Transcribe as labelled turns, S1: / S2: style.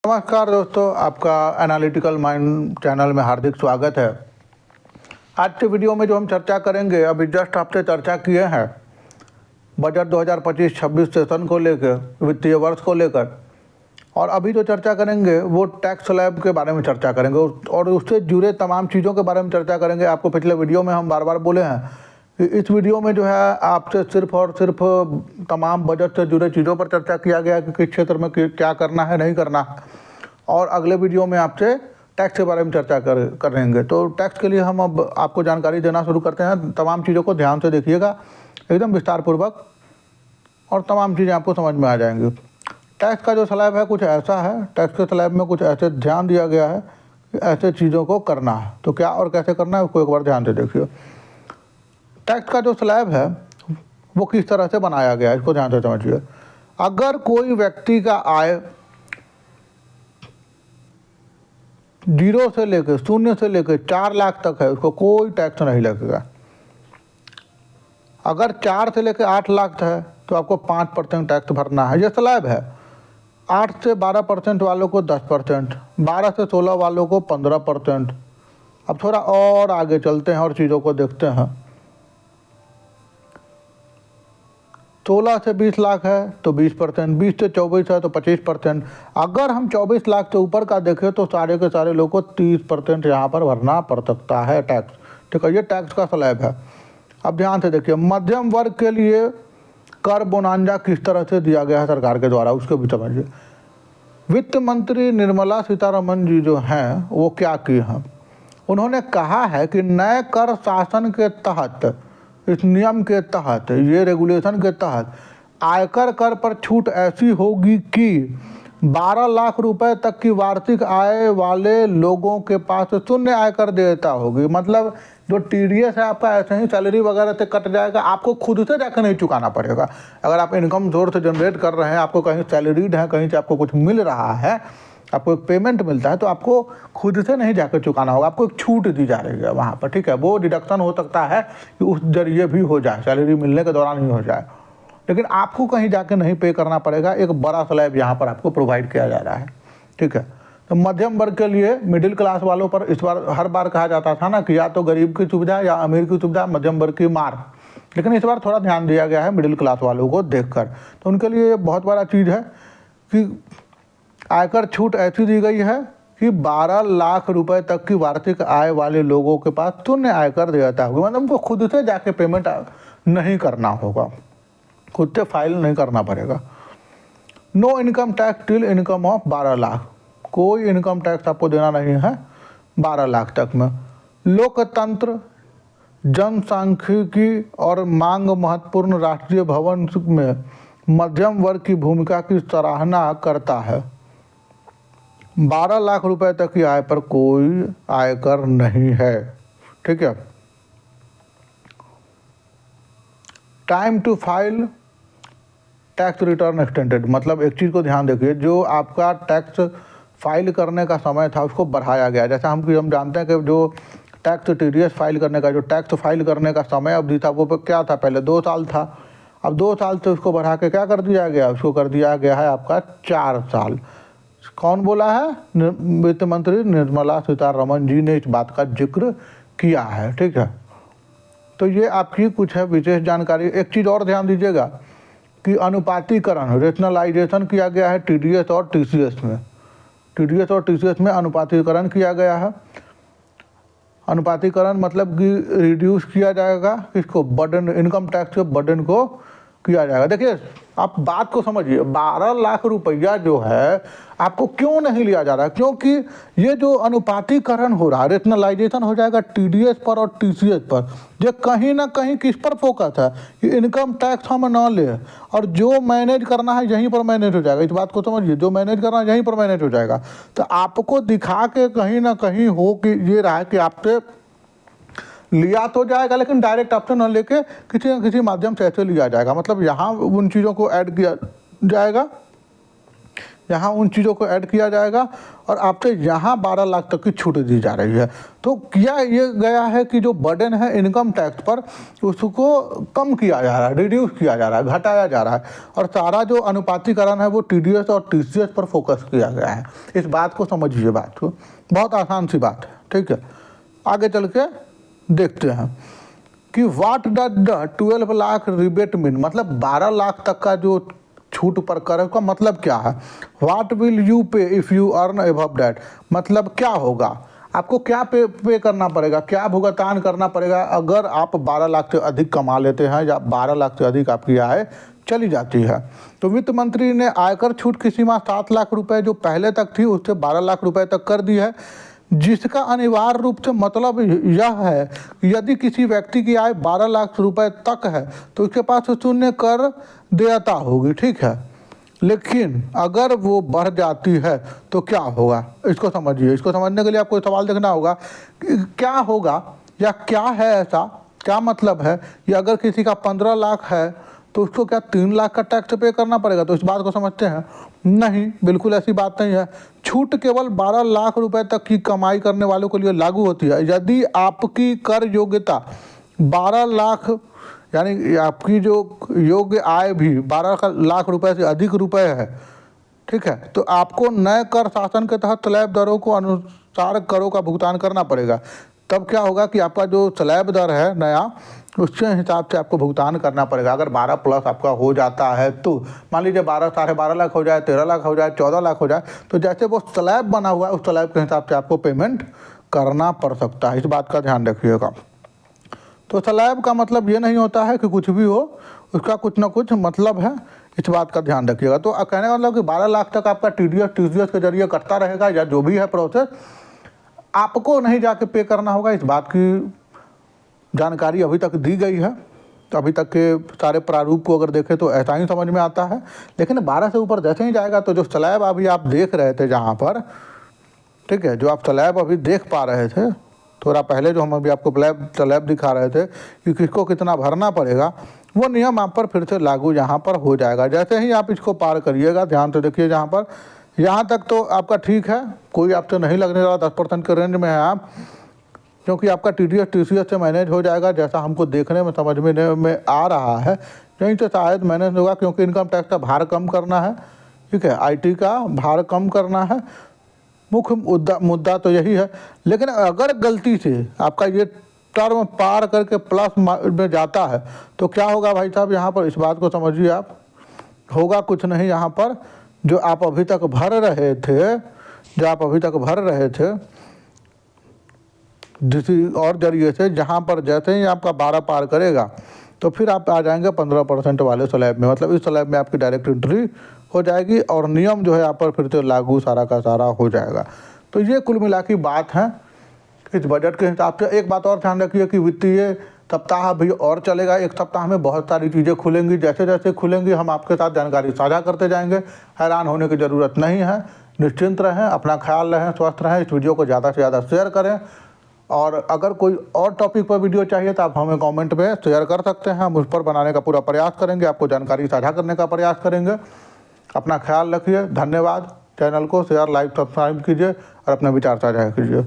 S1: नमस्कार दोस्तों, आपका एनालिटिकल माइंड चैनल में हार्दिक स्वागत है। आज के वीडियो में जो हम चर्चा करेंगे, अभी जस्ट आपसे चर्चा किए हैं बजट 2025-26 सेशन को लेकर, वित्तीय वर्ष को लेकर, और अभी जो चर्चा करेंगे वो टैक्स स्लैब के बारे में चर्चा करेंगे और उससे जुड़े तमाम चीज़ों के बारे में चर्चा करेंगे। आपको पिछले वीडियो में हम बार बार बोले हैं कि इस वीडियो में जो है आपसे सिर्फ और सिर्फ तमाम बजट से जुड़े चीज़ों पर चर्चा किया गया कि किस क्षेत्र में क्या करना है, नहीं करना है, और अगले वीडियो में आपसे टैक्स के बारे में चर्चा करेंगे। तो टैक्स के लिए हम अब आपको जानकारी देना शुरू करते हैं। तमाम चीज़ों को ध्यान से देखिएगा, एकदम विस्तारपूर्वक, और तमाम चीज़ें आपको समझ में आ जाएंगी। टैक्स का जो स्लैब है कुछ ऐसा है, टैक्स के स्लैब में कुछ ऐसे ध्यान दिया गया है कि ऐसे चीज़ों को करना है। तो क्या और कैसे करना है उसको एक बार ध्यान से देखिए। टैक्स का जो स्लैब है वो किस तरह से बनाया गया है, इसको ध्यान से समझिए। अगर कोई व्यक्ति का आय 0 से लेकर 0 से लेकर 4 लाख तक है, उसको कोई टैक्स नहीं लगेगा। अगर 4 से लेकर 8 लाख है तो आपको 5% टैक्स भरना है। ये स्लैब है। 8 से 12% वालों को 10%, 12 से 16 वालों को 15%। अब थोड़ा और आगे चलते हैं और चीज़ों को देखते हैं। 16 से 20 लाख है तो 20%, 20 से 24 है तो 25%। अगर हम 24 लाख से ऊपर का देखें तो सारे के सारे लोगों को 30% यहाँ पर भरना पड़ सकता है टैक्स। ठीक है, ये टैक्स का स्लैब है। अब ध्यान से देखिए, मध्यम वर्ग के लिए कर बोनांजा किस तरह से दिया गया है सरकार के द्वारा, उसको भी समझिए। वित्त मंत्री निर्मला सीतारमण जी जो हैं वो क्या किए हैं, उन्होंने कहा है कि नए कर शासन के तहत, इस नियम के तहत, ये रेगुलेशन के तहत आयकर कर पर छूट ऐसी होगी कि 12 लाख रुपए तक की वार्षिक आय वाले लोगों के पास शून्य आयकर देयता होगी। मतलब जो टीडीएस है आपका ऐसे ही सैलरी वगैरह से कट जाएगा, आपको खुद से जाकर नहीं चुकाना पड़ेगा। अगर आप इनकम सोर्स जनरेट कर रहे हैं, आपको कहीं सैलरीड है, कहीं से आपको कुछ मिल रहा है, आपको एक पेमेंट मिलता है, तो आपको खुद से नहीं जाकर चुकाना होगा, आपको एक छूट दी जा रही है वहाँ पर। ठीक है, वो डिडक्शन हो सकता है कि उस जरिए भी हो जाए, सैलरी मिलने के दौरान ही हो जाए, लेकिन आपको कहीं जाके नहीं पे करना पड़ेगा। एक बड़ा स्लैब यहाँ पर आपको प्रोवाइड किया जा रहा है। ठीक है, तो मध्यम वर्ग के लिए, मिडिल क्लास वालों पर इस बार हर बार कहा जाता था ना कि या तो गरीब की सुविधा या अमीर की सुविधा, मध्यम वर्ग की मार, लेकिन इस बार थोड़ा ध्यान दिया गया है मिडिल क्लास वालों को देखकर। तो उनके लिए बहुत बड़ा चीज़ है कि आयकर छूट ऐसी दी गई है कि 12 लाख रुपए तक की वार्षिक आय वाले लोगों के पास शून्य आयकर देयता होगा। मतलब उनको खुद से जाके पेमेंट नहीं करना होगा, खुद से फाइल नहीं करना पड़ेगा। No income tax till income of 12 lakh, कोई इनकम टैक्स आपको देना नहीं है 12 लाख तक में। लोकतंत्र, जनसांख्यिकी और मांग महत्वपूर्ण राष्ट्रीय भवन में मध्यम वर्ग की भूमिका की सराहना करता है। 12 लाख रुपए तक की आय पर कोई आयकर नहीं है। ठीक है, time to file tax return extended, मतलब एक चीज़ को ध्यान देखिए, जो आपका टैक्स फाइल करने का समय था उसको बढ़ाया गया। जैसा हम जानते हैं कि जो टैक्स टीडीएस फाइल करने का, जो टैक्स फाइल करने का समय अवधि था वो क्या था, पहले 2 साल था। अब 2 साल से उसको बढ़ा के क्या कर दिया गया, उसको कर दिया गया है आपका 4 साल। कौन बोला है? वित्त मंत्री निर्मला सीतारमण जी ने इस बात का जिक्र किया है। ठीक है, तो ये आपकी कुछ है विशेष जानकारी। एक चीज़ और ध्यान दीजिएगा कि अनुपातीकरण, रेशनलाइजेशन किया गया है टीडीएस और टीसीएस में। टीडीएस और टीसीएस में अनुपातीकरण किया गया है। अनुपातीकरण मतलब कि रिड्यूस किया जाएगा किसको, बर्डन, इनकम टैक्स के बर्डन को किया जाएगा। देखिए, आप बात को समझिए, 12 लाख रुपया जो है आपको क्यों नहीं लिया जा रहा है, क्योंकि ये जो अनुपातीकरण हो रहा है, रेशनलाइजेशन हो जाएगा टीडीएस पर और टीसीएस पर। ये कहीं ना कहीं किस पर फोकस है कि इनकम टैक्स हम ना ले, और जो मैनेज करना है यहीं पर मैनेज हो जाएगा। इस बात को समझिए, जो मैनेज करना है यहीं पर मैनेज हो जाएगा। तो आपको दिखा के कहीं ना कहीं हो कि ये रहा है कि आपसे लिया तो जाएगा, लेकिन डायरेक्ट आपसे न लेके किसी न किसी माध्यम से ऐसे लिया जाएगा। मतलब यहाँ उन चीज़ों को ऐड किया जाएगा यहाँ उन चीज़ों को ऐड किया जाएगा और आपसे यहाँ 12 लाख तक की छूट दी जा रही है। तो किया ये गया है कि जो बर्डन है इनकम टैक्स पर उसको कम किया जा रहा है, रिड्यूस किया जा रहा है, घटाया जा रहा है और सारा जो अनुपातीकरण है वो TDS और TCS पर फोकस किया गया है। इस बात को समझिए, बात को बहुत आसान सी बात है, ठीक है। आगे चल के देखते हैं कि what does the 12 lakh rebate mean, मतलब 12 लाख तक का जो छूट पर कर का मतलब क्या है। व्हाट विल यू पे if you earn above that, मतलब क्या होगा, आपको क्या पे करना पड़ेगा, क्या भुगतान करना पड़ेगा अगर आप 12 लाख से अधिक कमा लेते हैं या 12 लाख से अधिक आपकी आय चली जाती है। तो वित्त मंत्री ने आयकर छूट की सीमा 7 लाख रुपए जो पहले तक थी उससे 12 लाख रुपए तक कर दी है, जिसका अनिवार्य रूप से मतलब यह है कि यदि किसी व्यक्ति की आय 12 लाख रुपए तक है तो उसके पास शून्य कर देयता होगी, ठीक है। लेकिन अगर वो बढ़ जाती है तो क्या होगा, इसको समझिए। इसको समझने के लिए आपको सवाल देखना होगा कि क्या होगा या क्या है ऐसा, क्या मतलब है कि अगर किसी का 15 लाख है तो उसको क्या 3 लाख का टैक्स पे करना पड़ेगा। तो इस बात को समझते हैं, नहीं, बिल्कुल ऐसी बात नहीं है। छूट केवल 12 लाख रुपए तक की कमाई करने वालों के लिए लागू होती है। यदि आपकी कर योग्यता 12 लाख यानी आपकी जो योग्य आय भी 12 लाख रुपए से अधिक रुपए है, ठीक है, तो आपको नए कर शासन के तहत स्लैब दरों को अनुसार करों का भुगतान करना पड़ेगा। तब क्या होगा कि आपका जो स्लैब दर है नया, उसके हिसाब से आपको भुगतान करना पड़ेगा। अगर 12 प्लस आपका हो जाता है तो मान लीजिए 12 साढ़े 12 लाख हो जाए, 13 लाख हो जाए, 14 लाख हो जाए, तो जैसे वो स्लैब बना हुआ है उस स्लैब के हिसाब से आपको पेमेंट करना पड़ सकता है। इस बात का ध्यान रखिएगा। तो स्लैब का मतलब ये नहीं होता है कि कुछ भी हो, उसका कुछ ना कुछ मतलब है, इस बात का ध्यान रखिएगा। तो कहने का मतलब कि 12 लाख तक आपका TDS के जरिए कटता रहेगा या जो भी है प्रोसेस, आपको नहीं जाके पे करना होगा। इस बात की जानकारी अभी तक दी गई है। तो अभी तक के सारे प्रारूप को अगर देखें तो ऐसा ही समझ में आता है। लेकिन 12 से ऊपर जैसे ही जाएगा तो जो स्लैब अभी आप देख रहे थे जहाँ पर, ठीक है, जो आप स्लैब अभी देख पा रहे थे, थोड़ा पहले जो हम अभी आपको स्लैब दिखा रहे थे कि किसको कितना भरना पड़ेगा, वो नियम आप पर फिर से लागू यहाँ पर हो जाएगा। जैसे ही आप इसको पार करिएगा, ध्यान से देखिए, जहाँ पर यहाँ तक तो आपका ठीक है, कोई आपसे नहीं लगने वाला, 10% के रेंज में है आप, क्योंकि आपका TDS TCS से मैनेज हो जाएगा जैसा हमको देखने में समझ में आ रहा है। यहीं से शायद मैनेज होगा क्योंकि इनकम टैक्स का भार कम करना है, ठीक है, IT का भार कम करना है, मुख्य मुद्दा तो यही है। लेकिन अगर गलती से आपका ये टर्म पार करके प्लस में जाता है तो क्या होगा भाई साहब, यहाँ पर इस बात को समझिए आप, होगा कुछ नहीं। यहाँ पर जो आप अभी तक भर रहे थे किसी और जरिए से, जहाँ पर जैसे ही आपका 12 पार करेगा तो फिर आप आ जाएंगे 15% वाले स्लैब में, मतलब इस स्लैब में आपकी डायरेक्ट एंट्री हो जाएगी और नियम जो है यहाँ पर फिर से लागू सारा का सारा हो जाएगा। तो ये कुल मिला की बात है इस बजट के हिसाब से। एक बात और ध्यान रखिए कि वित्तीय सप्ताह भी और चलेगा। एक सप्ताह में बहुत सारी चीज़ें खुलेंगी, जैसे जैसे खुलेंगी हम आपके साथ जानकारी साझा करते जाएंगे। हैरान होने की ज़रूरत नहीं है, निश्चिंत रहें, अपना ख्याल रहें, स्वस्थ रहें। इस वीडियो को ज़्यादा से ज़्यादा शेयर करें और अगर कोई और टॉपिक पर वीडियो चाहिए तो आप हमें कमेंट में शेयर कर सकते हैं। हम उस पर बनाने का पूरा प्रयास करेंगे, आपको जानकारी साझा करने का प्रयास करेंगे। अपना ख्याल रखिए, धन्यवाद। चैनल को शेयर, लाइक, सब्सक्राइब कीजिए और अपने विचार साझा कीजिए।